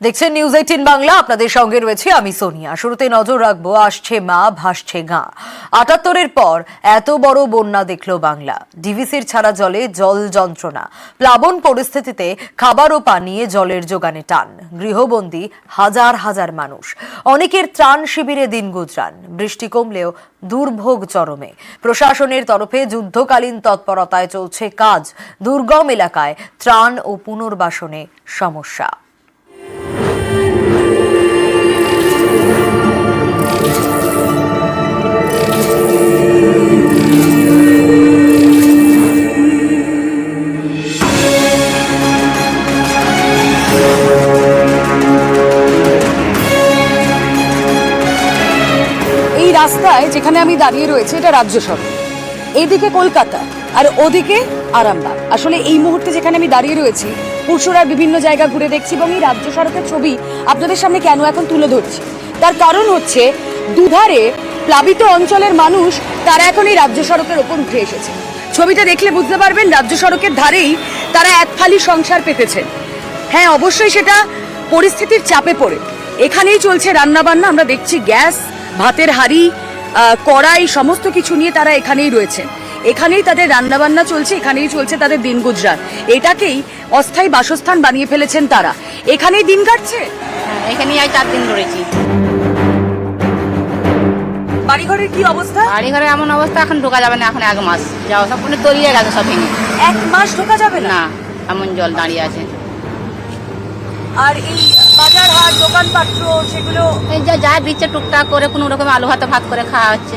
দেখছেন নিউজ 18 বাংলা, আপনাদের সঙ্গে রয়েছে আমি সোনিয়া। শুরুতে নজর রাখবো আসছে মা ভাসছে গা। ৭৮-এর পর এত বড় বন্যা দেখল বাংলা। ডিভিসির ছাড়া জলে জল যন্ত্রণা, প্লাবন পরিস্থিতিতে খাবার ও পানীয় জলের যোগানে টান, গৃহবন্দী হাজার হাজার মানুষ। অনেকের ত্রাণ শিবিরে দিন গুজরান। বৃষ্টি কমলেও দুর্ভোগ চরমে। প্রশাসনের তরফে যুদ্ধকালীন তৎপরতায় চলছে কাজ। দুর্গম এলাকায় ত্রাণ ও পুনর্বাসনে সমস্যা। এই রাস্তায় যেখানে আমি দাঁড়িয়ে রয়েছে এটা রাজ্য সড়ক, এইদিকে কলকাতা আর ওদিকে আরামবাগ। আসলে এই মুহূর্তে যেখানে আমি দাঁড়িয়ে রয়েছি পুরসুরার বিভিন্ন জায়গা ঘুরে দেখছি এবং এই রাজ্য সড়কের ছবি আপনাদের সামনে কেন এখন তুলে ধরছি তার কারণ হচ্ছে দুধারে প্লাবিত অঞ্চলের মানুষ তারা এখন এই রাজ্য সড়কের ওপর উঠে এসেছে। ছবিটা দেখলে বুঝতে পারবেন রাজ্য সড়কের ধারেই তারা এক ফালি সংসার পেতেছেন। হ্যাঁ, অবশ্যই সেটা পরিস্থিতির চাপে পড়ে। এখানেই চলছে রান্নাবান্না, আমরা দেখছি গ্যাস, ভাতের হাঁড়ি, কড়াই সমস্ত কিছু নিয়ে তারা এখানেই রয়েছেন। এখানেই তাদের রান্নাবান্না চলছে, এখানেই চলছে তাদের দিন গুজরান। এটাকেই অস্থায়ী বাসস্থান বানিয়ে ফেলেছেন তারা, এখানেই দিন কাটছে। এখানেই আজ 4 দিন রয়েছি। বাড়িঘরের কি অবস্থা? বাড়িঘরে এমন অবস্থা, এখন ঢোকা যাবে না, এখন 1 মাস যাও, সব কোনো তলিয়ে গেছে, সব ভেঙে। 1 মাস ঢোকা যাবে না? না, এমন জল দাঁড়িয়ে আছে। আর এই বাজার হাট দোকানপত্র সেগুলো এই যা দিচ্ছে টুকটাক করে কোনো রকম আলু ভাত করে খাওয়া হচ্ছে।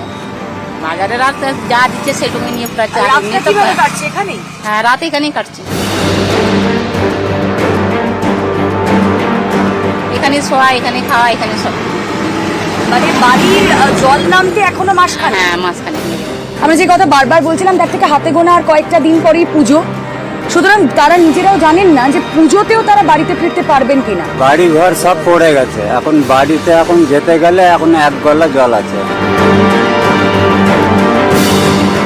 বাজারে রাখতে যা দিচ্ছে সেটুকু নিয়ে প্রায় 4 দিন কাটছে এখানেই। হ্যাঁ, রাত এখানেই কাটছে, এখানে শোয়া, এখানে খাওয়া, এখানে সব। মানে বাড়ির জল নামতে এখনো মাসখানেক। হ্যাঁ, মাঝখানে। আমরা যে কথা বারবার বলছিলাম তার থেকে হাতে গোনা আর কয়েকটা দিন পরেই পুজো, সুতরাং তারা নিজেরাও জানেন না যে পুজোতেও তারা বাড়িতে ফিরতে পারবেন কিনা। বাড়ি ঘর সব পড়ে গেছে, এখন বাড়িতে এখন যেতে গেলে এখন 1 গলা জল আছে।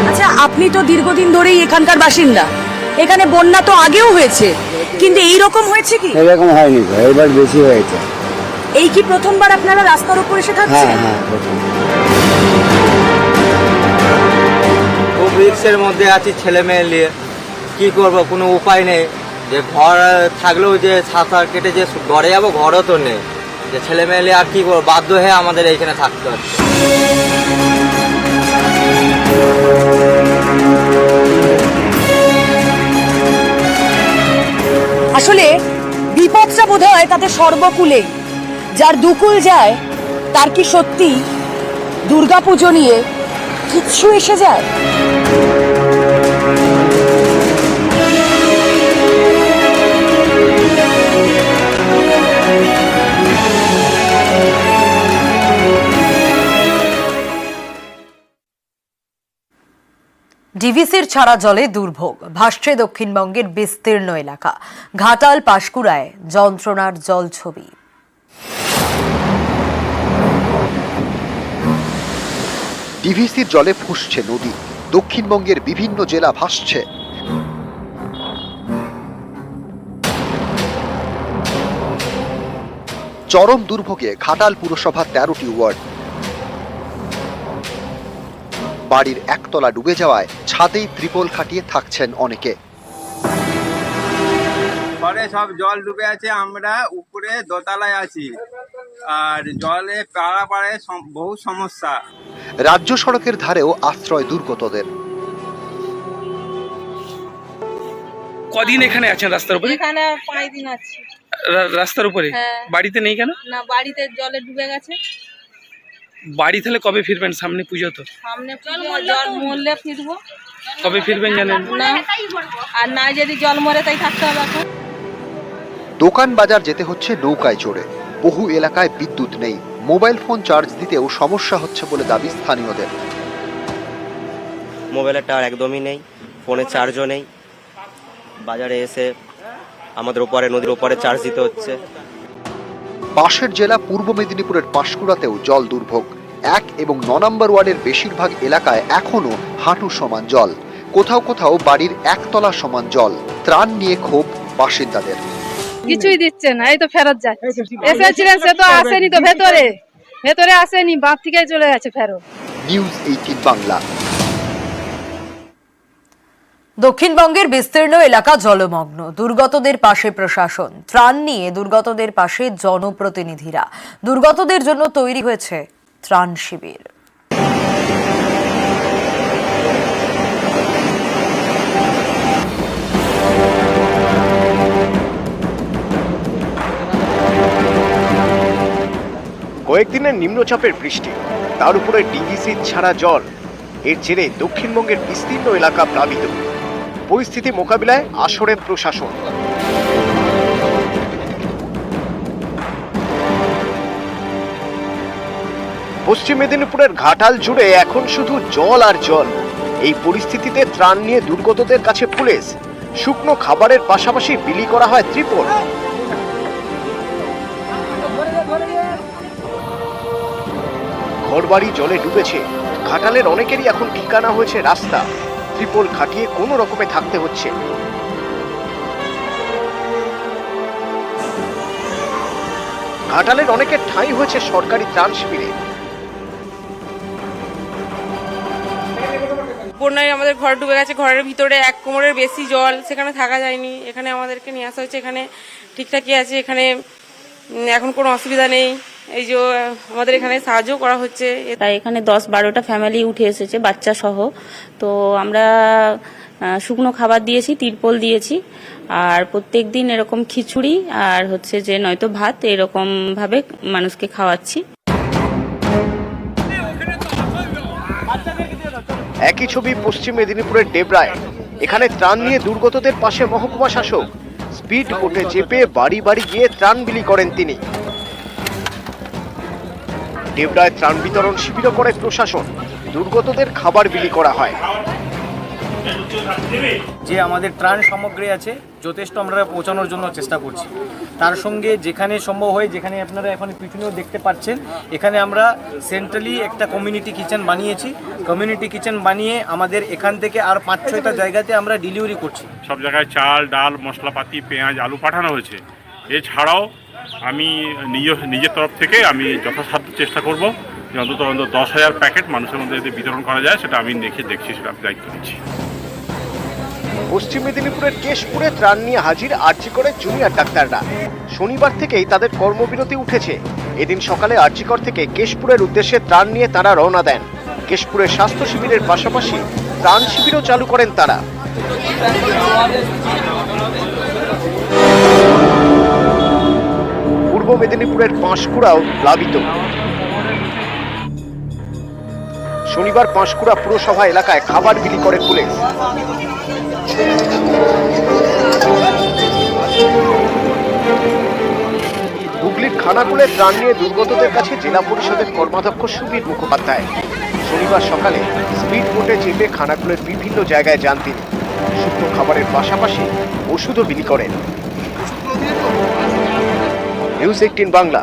আচ্ছা, আপনি তো দীর্ঘদিন ধরেই এখানকার বাসিন্দা, এখানে বন্যা তো আগেও হয়েছে, কিন্তু এই রকম হয়েছে কি? এরকম হয়নি, এবার বেশি হয়েছে। এই কি প্রথমবার আপনারা রাস্তার উপর এসে থাকছেন? হ্যাঁ, প্রথম। খুব রিস্কের মধ্যে আছি, ছেলে মেয়ে নিয়ে কি করব, কোনো উপায় নেই। যে ঘর থাকলেও যে সাঁতার কেটে যে ঘরে যাবো, ঘরও তো নেই। যে ছেলে মেয়ে নিয়ে আর কি করবো, বাধ্য হয়ে আমাদের এইখানে থাকতে হচ্ছে। আসলে বিপদটা বোধ হয় তাদের সর্বকুলেই। যার দুকুল যায় তার কি সত্যি দুর্গাপুজো নিয়ে কিচ্ছু এসে যায়? ডিভিসির ছাড়া জলে দুর্ভোগ, ভাসছে দক্ষিণবঙ্গের বিস্তীর্ণ এলাকা। ঘাটাল পাঁশকুড়ায় যন্ত্রণার জল ছবি। ডিভিসির জলে ফুঁসছে নদী, দক্ষিণবঙ্গের বিভিন্ন জেলা ভাসছে। চরম দুর্ভোগে ঘাটাল পুরসভার 13টি ওয়ার্ড। বাড়ির একতলা ডুবে যাওয়ায় ছাদেই ত্রিপল খাটিয়ে থাকছেন অনেকে। ঘরে সব জল ডুবে আছে, আমরা উপরে দোতলায় আছি, আর জলে পাড়াপাড়ে বহু সমস্যা। রাজ্য সড়কের ধারেও আশ্রয় দুর্গতদের। কদিন এখানে আছেন রাস্তার উপরে? এখানে 5 দিন আছে। রাস্তার উপরে? বাড়িতে নেই কেন? না, বাড়িতে জলে ডুবে গেছে। বাড়ি তাহলে কবে ফিরবেন? সামনে পুজো তো। সামনে জল মরলে ফিরবো। কবে ফিরবেন জানেন না, আর না যদি জল মরে তাই থাকতে হবে। এখন দোকান বাজার যেতে হচ্ছে নৌকায় চড়ে। বহু এলাকায় বিদ্যুৎ নেই, মোবাইল ফোন চার্জ দিতেও সমস্যা হচ্ছে বলে দাবি স্থানীয়দের। মোবাইলের টাওয়ার একদমই নেই, ফোনে চার্জও নেই। বাজারে এসে আমাদের ওপারে নদীর ওপারে চার্জ দিতে হচ্ছে। পাশের জেলা পূর্ব মেদিনীপুরের পাঁশকুড়াতেও জল দুর্ভোগ। 1 এবং 9 নম্বর ওয়ার্ডের বেশিরভাগ এলাকায় এখনো হাঁটু সমান জল, কোথাও কোথাও বাড়ির একতলা সমান জল। ত্রাণ নিয়ে ক্ষোভ বাসিন্দাদের। কিছুই দিচ্ছে না, এই তো ফেরত যাচ্ছে। এসেছিলেন, সে তো আসেনি, তো ভেতরে আসেনি, বাঁধ থেকে চলে গেছে ফেরত। নিউজ 18 বাংলা। দক্ষিণবঙ্গের বিস্তীর্ণ এলাকা জলমগ্ন, দুর্গতদের পাশে প্রশাসন, ত্রাণ নিয়ে দুর্গতদের পাশে জনপ্রতিনিধিরা। দুর্গতদের জন্য তৈরি হয়েছে ত্রাণ শিবির। কয়েকদিনের নিম্নচাপের বৃষ্টি, তার উপরে ডিভিসির ছাড়া জল, এর জেরে দক্ষিণবঙ্গের বিস্তীর্ণ এলাকা প্লাবিত। পরিস্থিতি মোকাবিলায় আসরে প্রশাসন। পশ্চিম মেদিনীপুরের ঘাটাল জুড়ে এখন শুধু জল আর জল। এই পরিস্থিতিতে ত্রাণ নিয়ে দুর্গতদের কাছে পুলিশ। শুকনো খাবারের পাশাপাশি বিলি করা হয় ত্রিপল। ঘরবাড়ি জলে ডুবেছে, ঘাটালের অনেকেরই এখন ঠিকানা হয়েছে রাস্তা। ত্রিপল খাটিয়ে কোনো রকমে থাকতে হচ্ছে। ঘাটালের অনেকের ঠাঁই হয়েছে সরকারি ত্রাণ শিবিরে। বন্যায় আমাদের ঘর ডুবে গেছে, ঘরের ভিতরে 1 কোমরের বেশি জল, সেখানে থাকা যায়নি। এখানে আমাদেরকে নিয়ে আসা হয়েছে, এখানে ঠিকঠাকই আছে, এখানে এখন কোনো অসুবিধা নেই। এই যে আমাদের এখানে সাহায্য করা হচ্ছে। তাই এখানে 10-12টা ফ্যামিলি উঠে এসেছে বাচ্চা সহ। তো আমরা শুকনো খাবার দিয়েছি, তিরপল দিয়েছি, আর প্রত্যেক দিন এরকম খিচুড়ি আর হচ্ছে যে নয়তো ভাত এরকম ভাবে মানুষকে খাওয়াচ্ছি। একই ছবি পশ্চিম মেদিনীপুরের ডেবরায়। এখানে ত্রাণ নিয়ে দুর্গতদের পাশে মহকুমা শাসক। স্পিড বোটে চেপে বাড়ি বাড়ি গিয়ে ত্রাণ বিলি করেন তিনি। ডেবরায় ত্রাণ বিতরণ শিবিরও করে প্রশাসন। দুর্গতদের খাবার বিলি করা হয়। যে আমাদের ত্রাণ সামগ্রী আছে যথেষ্ট আমরা পৌঁছানোর জন্য চেষ্টা করছি। তার সঙ্গে যেখানে সম্ভব হয়, যেখানে আপনারা এখন পিছনেও দেখতে পাচ্ছেন, এখানে আমরা সেন্ট্রালি একটা কমিউনিটি কিচেন বানিয়েছি। কমিউনিটি কিচেন বানিয়ে আমাদের এখান থেকে আর 5-6টা জায়গাতে আমরা ডেলিভারি করছি। সব জায়গায় চাল, ডাল, মশলাপাতি, পেঁয়াজ, আলু পাঠানো হয়েছে। এছাড়াও আমি নিজের তরফ থেকে আমি যথাসাধ্য চেষ্টা করব যে অন্তত 10,000 প্যাকেট মানুষের মধ্যে যদি বিতরণ করা যায়, সেটা আমি দেখছি, সেটা আমি দায়িত্ব নিচ্ছি। পশ্চিম মেদিনীপুরের কেশপুরে ত্রাণ নিয়ে হাজির আরজি করে জুনিয়র ডাক্তাররা। শনিবার থেকেই তাদের কর্মবিরতি উঠেছে। এদিন সকালে আরজিকর থেকে কেশপুরের উদ্দেশ্যে ত্রাণ নিয়ে তারা রওনা দেন। কেশপুরের স্বাস্থ্য শিবিরের পাশাপাশি ত্রাণ শিবিরও চালু করেন তারা। পূর্ব মেদিনীপুরের পাঁশকুড়াও প্লাবিত। শনিবার পাঁশকুড়া পুরসভা এলাকায় খাবার বিলি করে পুলিশ। হুগলির খানাকুলে ত্রাণ নিয়ে দুর্গতদের কাছে জেলা পরিষদের কর্মাধ্যক্ষ সুবীর মুখোপাধ্যায়। শনিবার সকালে স্পিড বোটে চেপে খানাকুলের বিভিন্ন জায়গায় যান তিনি। শুকনো খাবারের পাশাপাশি ওষুধও বিলি করেন। নিউজ 18 বাংলা।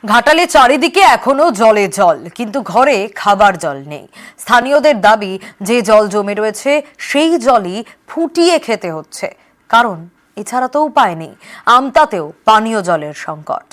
ঘাটালে চারিদিকে এখনো জলে জল, কিন্তু ঘরে খাবার জল নেই। স্থানীয়দের দাবি, যে জল জমে রয়েছে সেই জলই ফুটিয়ে খেতে হচ্ছে, কারণ এছাড়া তো উপায় নেই। আমতাতেও পানীয় জলের সংকট।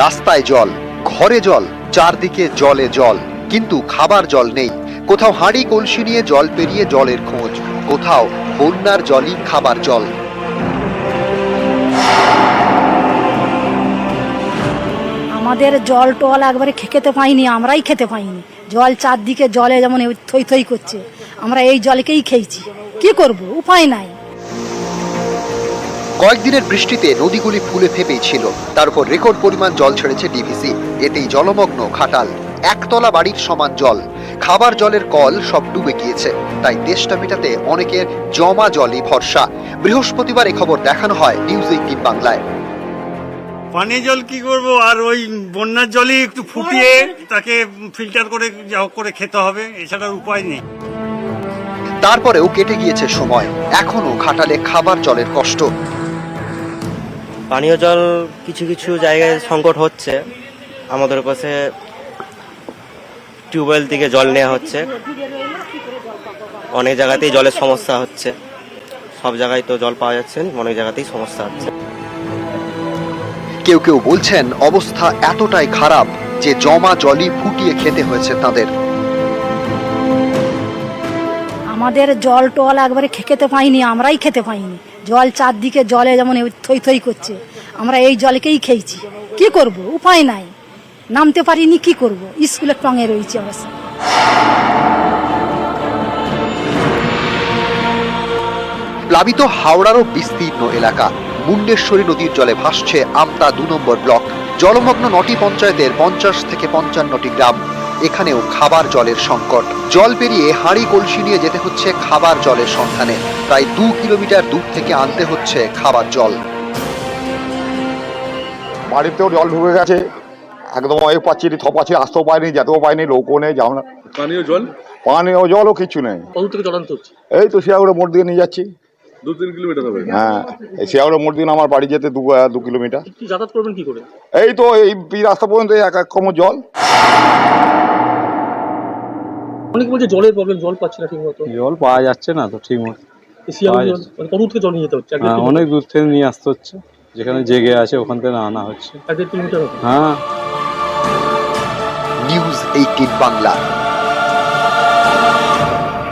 রাস্তায় জল, ঘরে জল, চারদিকে জলে জল, কিন্তু খাবার জল নেই। কোথাও হাঁড়ি কলসি নিয়ে জল পেরিয়ে জলের খোঁজ, কোথাও বন্যার জলই খাবার জল। আমাদের জল টল একবারে খেতে পাইনি, আমরাই খেতে পাইনি। জল চারদিকে জলে যেমন থই থই করছে, আমরা এই জলকেই খেয়েছি। কি করব, উপায় নাই। কয়েকদিনের বৃষ্টিতে নদীগুলি ফুলে ফেপেই ছিল, তার উপর রেকর্ড পরিমাণ জল ছেড়েছে ডিভিসি। এতেই জলমগ্ন ঘাটাল। একতলা বাড়ির সমান জল, খাবার জলের কল সব ডুবে গিয়েছে। তাই তেষ্টা মেটাতে অনেকের জমা জলই ভরসা। বৃহস্পতিবার এই খবর দেখানো হয় নিউজ 18 বাংলায়। পানীয় জল কি করব, আর ওই বন্যার জলই একটু ফুটিয়ে তাকে ফিল্টার করে যা করে খেতে হবে, এছাড়া উপায় নেই। তারপরেও কেটে গিয়েছে সময়, এখনো ঘাটালে খাবার জলের কষ্ট। পানীয় জল কিছু কিছু জায়গায় সংকট হচ্ছে, আমাদের পাশে টিউবওয়েল থেকে জল নেওয়া হচ্ছে, অনেক জায়গাতেই জলের সমস্যা হচ্ছে, সব জায়গায় তো জল পাওয়া যাচ্ছে না, অনেক জায়গাতেই সমস্যা হচ্ছে। কেউ কেউ বলছেন অবস্থা এতটাই খারাপ যে জমা জলই ফুটিয়ে খেতে হয়েছে তাদের। আমাদের জল টল একবারে খেতে পাইনি, আমরাই খেতে পাইনি। জল চারদিকে জলে যেমন থই থই করছে, আমরা এই জলকেই খেয়েছি। কি করব, উপায় নাই, নামতে পারিনি, কি করব, স্কুলের টঙে রয়েছে অবস্থা। প্লাবিত হাওড়ারও বিস্তীর্ণ এলাকা। মুন্ডেশ্বরী নদীর জলে ভাসছে আমতা 2 নম্বর ব্লক। জলমগ্ন 9টি পঞ্চায়েতের 50 থেকে 55টি গ্রাম। এখানেও খাবার জলের সংকট। জল পেরিয়ে হাঁড়ি কলসি নিয়ে যেতে হচ্ছে খাবার জলের সন্ধানে। প্রায় 2 কিলোমিটার দূর থেকে আনতে হচ্ছে খাবার জল। বাড়িতেও জল ঢুকে গেছে, একদম পাচ্ছি থপাচ্ছি, আসতেও পাইনি, যেতেও পাইনি, লোকও নেই, যাও না। পানীয় জলও কিছু নেই। কত থেকে জল আনতে হচ্ছে? এই তো শিয়াগুড়ো মোড় দিকে নিয়ে যাচ্ছি। 2-3 কিলোমিটার হবে? হ্যাঁ, এই শিয়াগুড়ো মোড় দিন আমার বাড়ি যেতে 2 কিলোমিটার। কি যাতায়াত করবেন কি করে? এই তো এই রাস্তা পর্যন্ত এক কোমর জল। অনেক বলছে জলের প্রবলেম, জল পাচ্ছে না ঠিক মতো। জল পাওয়া যাচ্ছে না তো ঠিক মতো। কত দূর থেকে জল নিয়ে যেতে হচ্ছে? অনেক দূর থেকে নিয়ে আসতে হচ্ছে, যেখানে জেগে আছে ওখান থেকে আনা হচ্ছে। 1.5 কিলোমিটার হবে। হ্যাঁ। নিউজ 18 বাংলা।